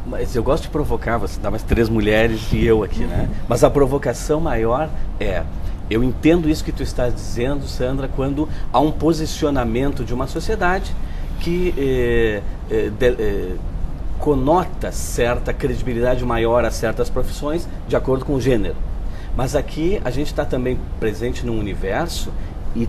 Mas eu gosto de provocar, você dá mais 3 mulheres e eu aqui, né? Mas a provocação maior eu entendo isso que tu estás dizendo, Sandra, quando há um posicionamento de uma sociedade que conota certa credibilidade maior a certas profissões de acordo com o gênero. Mas aqui a gente está também presente num universo e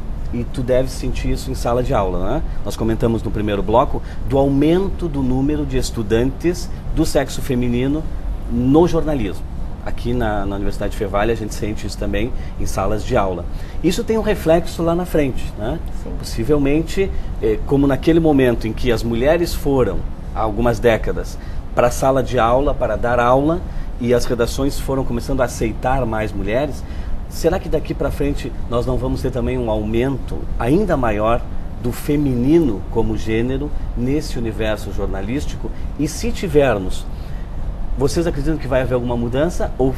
tu deve sentir isso em sala de aula, né? Nós comentamos no primeiro bloco do aumento do número de estudantes do sexo feminino no jornalismo. Aqui na Universidade Fevale a gente sente isso também em salas de aula. Isso tem um reflexo lá na frente, né? Sim. Possivelmente, como naquele momento em que as mulheres foram, há algumas décadas, para a sala de aula, para dar aula, e as redações foram começando a aceitar mais mulheres, será que daqui para frente nós não vamos ter também um aumento ainda maior do feminino como gênero nesse universo jornalístico? E se tivermos, vocês acreditam que vai haver alguma mudança ou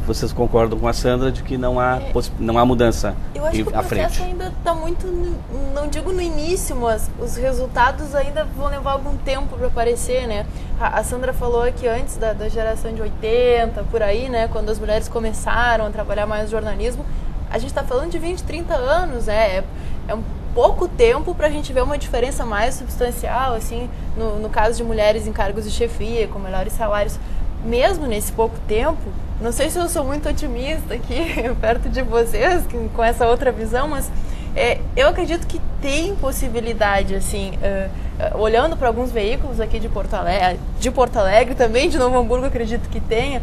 vocês concordam com a Sandra de que não há mudança à frente? Eu acho que o processo ainda está muito, não digo no início, mas os resultados ainda vão levar algum tempo para aparecer, né? A Sandra falou aqui antes da geração de 80, por aí, né? Quando as mulheres começaram a trabalhar mais no jornalismo. A gente está falando de 20, 30 anos, é um pouco tempo para a gente ver uma diferença mais substancial, assim, no caso de mulheres em cargos de chefia, com melhores salários. Mesmo nesse pouco tempo, não sei se eu sou muito otimista aqui, perto de vocês, com essa outra visão, mas eu acredito que tem possibilidade, assim, olhando para alguns veículos aqui de Porto Alegre, também de Novo Hamburgo, acredito que tenha,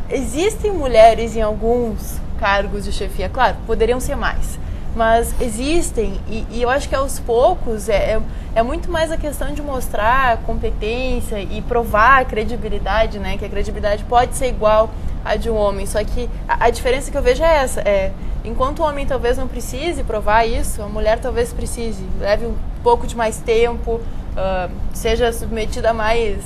existem mulheres em alguns cargos de chefia, claro, poderiam ser mais, mas existem, e eu acho que aos poucos é muito mais a questão de mostrar competência e provar a credibilidade, né? Que a credibilidade pode ser igual à de um homem, só que a diferença que eu vejo é essa, enquanto o homem talvez não precise provar isso, a mulher talvez precise, leve um pouco de mais tempo, seja submetida a mais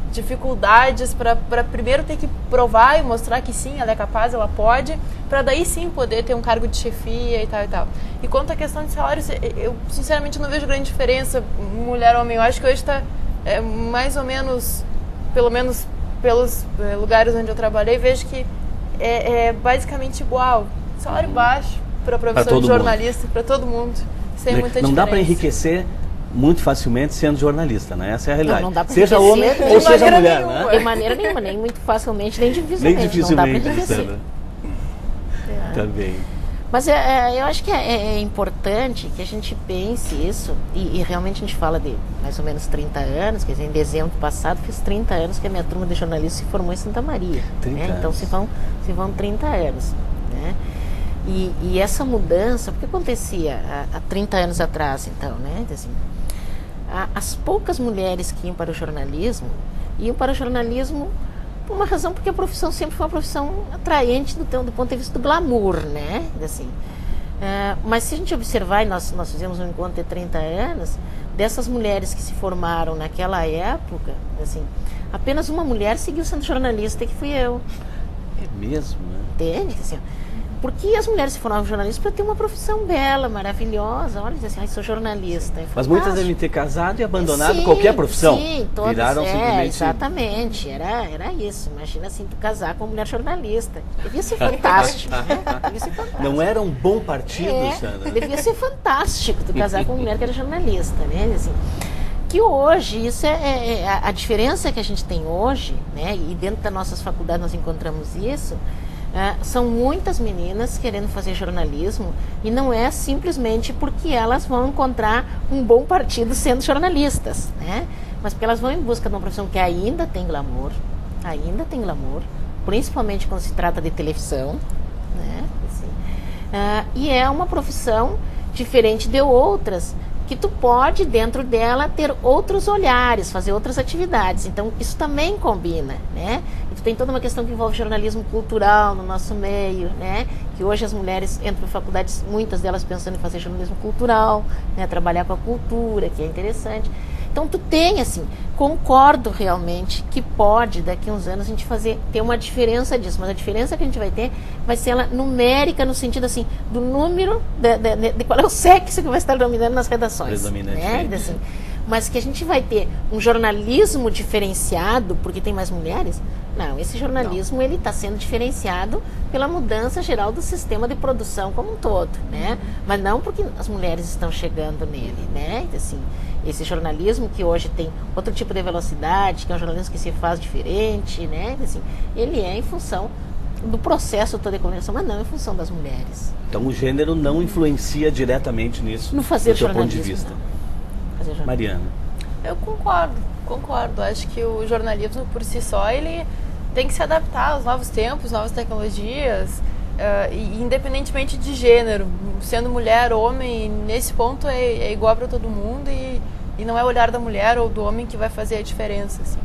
dificuldades para primeiro ter que provar e mostrar que sim, ela é capaz, ela pode, para daí sim poder ter um cargo de chefia e tal e tal. E quanto à questão de salários, eu sinceramente não vejo grande diferença mulher-homem. Eu acho que hoje está mais ou menos, pelo menos pelos lugares onde eu trabalhei, vejo que é basicamente igual. Salário baixo para a profissão de jornalista, para todo mundo, sem muita diferença. Não dá para enriquecer muito facilmente sendo jornalista, né? Essa é a realidade. Não dá pra seja homem ou seja mulher, né? De maneira nenhuma, nem muito facilmente, nem dificilmente. Nem dificilmente, não dá pra enriquecer. Também. Mas eu acho que é importante que a gente pense isso, e realmente a gente fala de mais ou menos 30 anos, quer dizer, em dezembro passado fiz 30 anos que a minha turma de jornalistas se formou em Santa Maria. 30 anos. Então se vão 30 anos. Né? E essa mudança, o que acontecia há 30 anos atrás, então, né? Assim, as poucas mulheres que iam para o jornalismo por uma razão, porque a profissão sempre foi uma profissão atraente do ponto de vista do glamour, né? Assim, mas se a gente observar, e nós fizemos um encontro de 30 anos, dessas mulheres que se formaram naquela época, assim, apenas uma mulher seguiu sendo jornalista, que fui eu. É mesmo, né? Entende? Assim, porque as mulheres se formavam jornalistas para ter uma profissão bela, maravilhosa. Olha, dizem assim, sou jornalista. Mas muitas devem ter casado e abandonado qualquer profissão. Sim, todas. Viraram simplesmente... Exatamente. Era isso. Imagina assim, tu casar com uma mulher jornalista. Devia ser fantástico. Né? Devia ser fantástico. Não era um bom partido, Sandra? Devia ser fantástico tu casar com uma mulher que era jornalista, né? Assim, que hoje, isso a diferença que a gente tem hoje, né? E dentro das nossas faculdades nós encontramos isso. São muitas meninas querendo fazer jornalismo e não é simplesmente porque elas vão encontrar um bom partido sendo jornalistas, né? Mas porque elas vão em busca de uma profissão que ainda tem glamour, principalmente quando se trata de televisão, né? Assim, e é uma profissão diferente de outras, que tu pode dentro dela ter outros olhares, fazer outras atividades. Então isso também combina, né? E tu tem toda uma questão que envolve jornalismo cultural no nosso meio, né? Que hoje as mulheres entram em faculdades, muitas delas pensando em fazer jornalismo cultural, né? Trabalhar com a cultura, que é interessante. Então tu tem, assim, concordo realmente que pode, daqui a uns anos, a gente ter uma diferença disso, mas a diferença que a gente vai ter vai ser ela numérica, no sentido, assim, do número, de qual é o sexo que vai estar dominando nas redações. Né? Assim, Mas que a gente vai ter um jornalismo diferenciado porque tem mais mulheres? Não, esse jornalismo ele está sendo diferenciado pela mudança geral do sistema de produção como um todo, né? Mas não porque as mulheres estão chegando nele, né? Então, assim, esse jornalismo que hoje tem outro tipo de velocidade, que é um jornalismo que se faz diferente, né? Então, assim, ele é em função do processo todo de comunicação, mas não em função das mulheres. Então o gênero não influencia diretamente nisso, No fazer do seu ponto de jornalismo, vista. não. Fazer jornalismo. Mariana. Eu concordo. Acho que o jornalismo por si só, ele tem que se adaptar aos novos tempos, novas tecnologias, e independentemente de gênero, sendo mulher, homem, nesse ponto é igual para todo mundo e não é o olhar da mulher ou do homem que vai fazer a diferença, assim.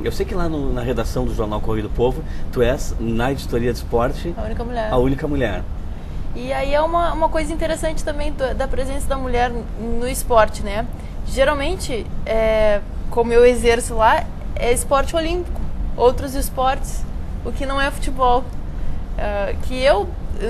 Eu sei que lá na redação do Jornal Correio do Povo, tu és, na editoria de esporte, A única mulher. a única mulher. E aí é uma coisa interessante também da presença da mulher no esporte, né? Geralmente, como eu exerço lá, é esporte olímpico, outros esportes, o que não é futebol. Que eu,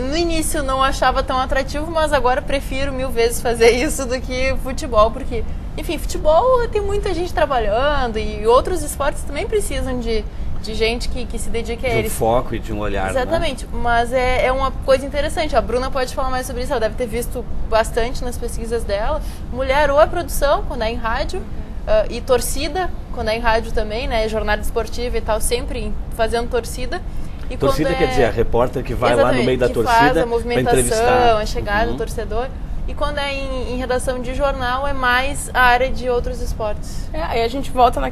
no início, não achava tão atrativo, mas agora prefiro 1000 vezes fazer isso do que futebol, porque, enfim, futebol tem muita gente trabalhando e outros esportes também precisam de gente que se dedique a De um eles. foco e de um olhar, Exatamente, mas é uma coisa interessante. A Bruna pode falar mais sobre isso, ela deve ter visto bastante nas pesquisas dela. Mulher ou é produção, quando é em rádio, e torcida, quando é em rádio também, né? Jornada esportiva e tal, sempre fazendo torcida. E Torcida quando quer dizer a repórter que vai lá no meio da que torcida faz a para movimentação, entrevistar. a chegada do torcedor. E quando é em redação de jornal, é mais a área de outros esportes. Aí a gente volta na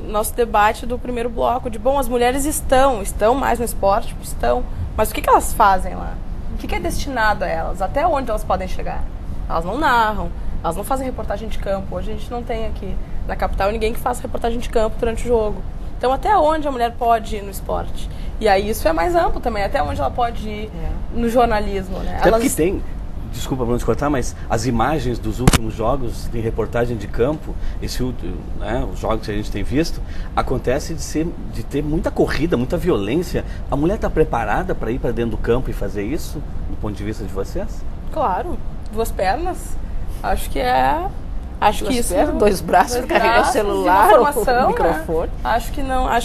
nosso debate do primeiro bloco, de, bom, as mulheres estão mais no esporte, estão, mas o que elas fazem lá? O que é destinado a elas? Até onde elas podem chegar? Elas não narram, elas não fazem reportagem de campo. Hoje a gente não tem aqui na capital ninguém que faça reportagem de campo durante o jogo. Então, até onde a mulher pode ir no esporte? E aí isso é mais amplo também, até onde ela pode ir no jornalismo, né? Até porque tem, desculpa para não te cortar, mas as imagens dos últimos jogos de reportagem de campo, os jogos que a gente tem visto, acontece de ter muita corrida, muita violência. A mulher está preparada para ir para dentro do campo e fazer isso, do ponto de vista de vocês? Claro, 2 pernas, acho que isso, dois braços, carregar o celular, formação, o microfone. Né? Acho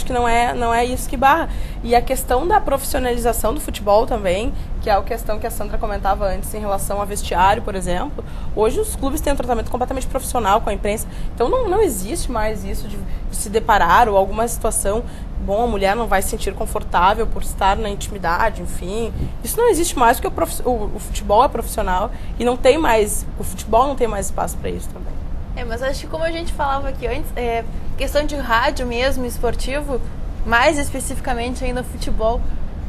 que não é isso que barra. E a questão da profissionalização do futebol também, que é a questão que a Sandra comentava antes em relação a vestiário, por exemplo. Hoje os clubes têm um tratamento completamente profissional com a imprensa. Então não existe mais isso de se deparar ou alguma situação, bom, a mulher não vai se sentir confortável por estar na intimidade, enfim. Isso não existe mais porque o futebol é profissional e o futebol não tem mais espaço para isso também. Mas acho que como a gente falava aqui antes, questão de rádio mesmo, esportivo, mais especificamente ainda futebol,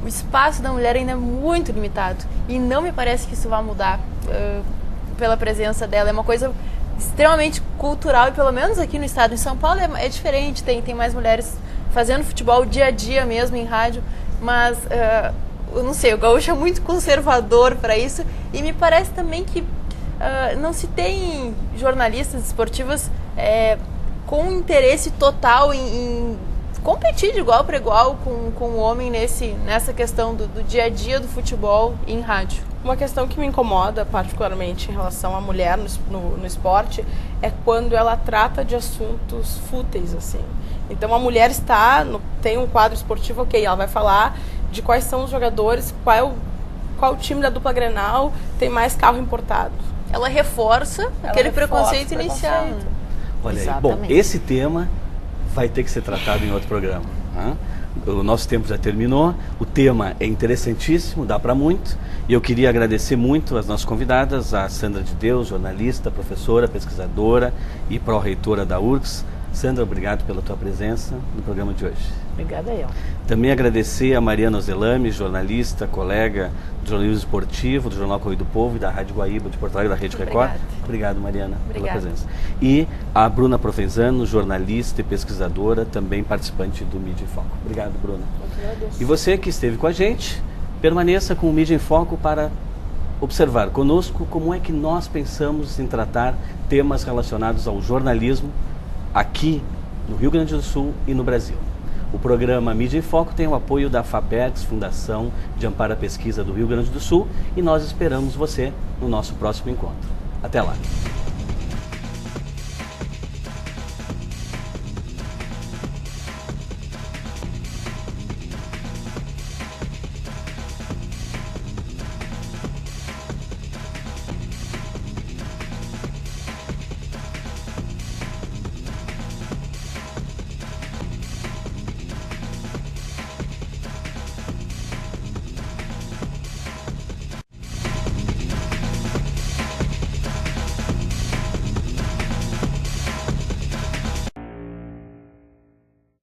o espaço da mulher ainda é muito limitado. E não me parece que isso vai mudar pela presença dela. É uma coisa extremamente cultural e pelo menos aqui no estado, em São Paulo, é diferente. Tem mais mulheres fazendo futebol dia a dia mesmo em rádio, mas eu não sei, o gaúcho é muito conservador para isso e me parece também que não se tem jornalistas esportivos com interesse total em competir de igual para igual com o homem nessa questão do dia a dia do futebol em rádio. Uma questão que me incomoda particularmente em relação à mulher no esporte é quando ela trata de assuntos fúteis, assim. Então a mulher tem um quadro esportivo, ok, ela vai falar de quais são os jogadores, qual time da dupla Grenal tem mais carro importado. Ela reforça aquele preconceito inicial. Olha aí, bom, esse tema vai ter que ser tratado em outro programa. Né? O nosso tempo já terminou, o tema é interessantíssimo, dá para muito, e eu queria agradecer muito as nossas convidadas, a Sandra de Deus, jornalista, professora, pesquisadora e pró-reitora da URGS. Sandra, obrigado pela tua presença no programa de hoje. Obrigada eu. Também agradecer a Mariana Ozelami, jornalista, colega do jornalismo esportivo, do Jornal Correio do Povo e da Rádio Guaíba de Porto Alegre, da Rede Record. Obrigado, Mariana, pela presença. E a Bruna Provenzano, jornalista e pesquisadora, também participante do Mídia em Foco. Obrigado, Bruna. E você que esteve com a gente, permaneça com o Mídia em Foco para observar conosco como é que nós pensamos em tratar temas relacionados ao jornalismo aqui no Rio Grande do Sul e no Brasil. O programa Mídia em Foco tem o apoio da FAPERGS, Fundação de Amparo à Pesquisa do Rio Grande do Sul, e nós esperamos você no nosso próximo encontro. Até lá!